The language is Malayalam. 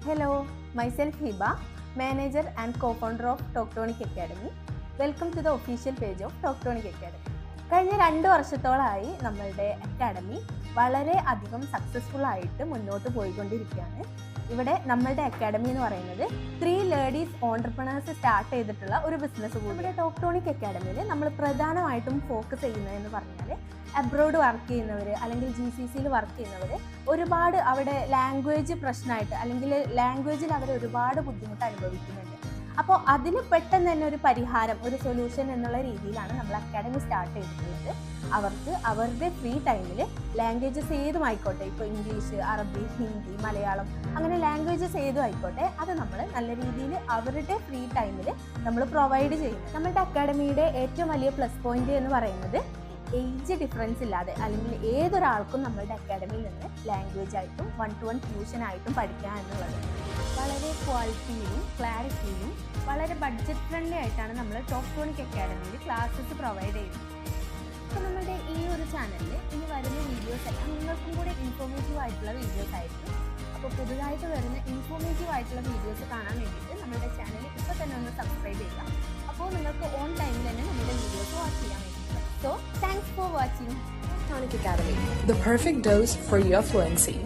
Hello, myself Hiba, manager and co-founder of Talktonic Academy. Welcome to the official page of Talktonic Academy. കഴിഞ്ഞ 2 വർഷത്തോളമായി നമ്മളുടെ അക്കാഡമി വളരെ അധികം സക്സസ്ഫുൾ ആയിട്ട് മുന്നോട്ട് പോയിക്കൊണ്ടിരിക്കുകയാണ്. ഇവിടെ നമ്മളുടെ അക്കാഡമി എന്ന് പറയുന്നത് 3 ലേഡീസ് ഓൺട്രപ്രണേഴ്സ് സ്റ്റാർട്ട് ചെയ്തിട്ടുള്ള ഒരു ബിസിനസ് കൂടി. ഇവിടെ ടോക്ടോണിക് അക്കാഡമിയിൽ നമ്മൾ പ്രധാനമായിട്ടും ഫോക്കസ് ചെയ്യുന്നതെന്ന് പറഞ്ഞാൽ അബ്രോഡ് വർക്ക് ചെയ്യുന്നവർ അല്ലെങ്കിൽ GCCയിൽ വർക്ക് ചെയ്യുന്നവർ ഒരുപാട് അവിടെ ലാംഗ്വേജ് പ്രശ്നമായിട്ട് അല്ലെങ്കിൽ ലാംഗ്വേജിൽ അവർ ഒരുപാട് ബുദ്ധിമുട്ട് അനുഭവിക്കുന്നുണ്ട്. അപ്പോൾ അതിന് പെട്ടെന്ന് തന്നെ ഒരു പരിഹാരം, ഒരു സൊല്യൂഷൻ എന്നുള്ള രീതിയിലാണ് നമ്മൾ അക്കാഡമി സ്റ്റാർട്ട് ചെയ്തിട്ടുള്ളത്. അവർക്ക് അവരുടെ ഫ്രീ ടൈമിൽ ലാംഗ്വേജസ് ഏതും ആയിക്കോട്ടെ, ഇപ്പോൾ ഇംഗ്ലീഷ്, അറബി, ഹിന്ദി, മലയാളം, അങ്ങനെ ലാംഗ്വേജസ് ഏതും ആയിക്കോട്ടെ, അത് നമ്മൾ നല്ല രീതിയിൽ അവരുടെ ഫ്രീ ടൈമിൽ നമ്മൾ പ്രൊവൈഡ് ചെയ്യും. നമ്മളുടെ അക്കാഡമിയുടെ ഏറ്റവും വലിയ പ്ലസ് പോയിന്റ് എന്ന് പറയുന്നത് ഏജ് ഡിഫറൻസ് ഇല്ലാതെ അല്ലെങ്കിൽ ഏതൊരാൾക്കും നമ്മളുടെ അക്കാഡമിയിൽ നിന്ന് ലാംഗ്വേജ് ആയിട്ടും 1-to-1 ട്യൂഷൻ ആയിട്ടും പഠിക്കുക എന്നുള്ളത്. വളരെ ക്വാളിറ്റിയിലും ക്ലാരിറ്റിയിലും വളരെ ബഡ്ജറ്റ് ഫ്രണ്ട്ലി ആയിട്ടാണ് നമ്മൾ ടോക്ടോണിക് അക്കാഡമിയിൽ ക്ലാസ്സസ് പ്രൊവൈഡ് ചെയ്യുന്നത്. അപ്പോൾ നമ്മളുടെ ഈ ഒരു ചാനലിൽ ഇനി വരുന്ന വീഡിയോസ് എല്ലാം നിങ്ങൾക്കും കൂടെ ഇൻഫോർമേറ്റീവ് ആയിട്ടുള്ള വീഡിയോസ് ആയിരിക്കും. അപ്പോൾ പുതുതായിട്ട് വരുന്ന ഇൻഫോർമേറ്റീവ് ആയിട്ടുള്ള വീഡിയോസ് കാണാൻ വേണ്ടിയിട്ട് നമ്മുടെ ചാനൽ ഇപ്പോൾ തന്നെ ഒന്ന് സബ്സ്ക്രൈബ് ചെയ്യുക. അപ്പോൾ നിങ്ങൾക്ക് ഓൺ ടൈമിൽ തന്നെ നമ്മുടെ വീഡിയോസ് വാച്ച് ചെയ്യാൻ വേണ്ടി. So, thanks for watching Talktonic Academy, the perfect dose for your fluency.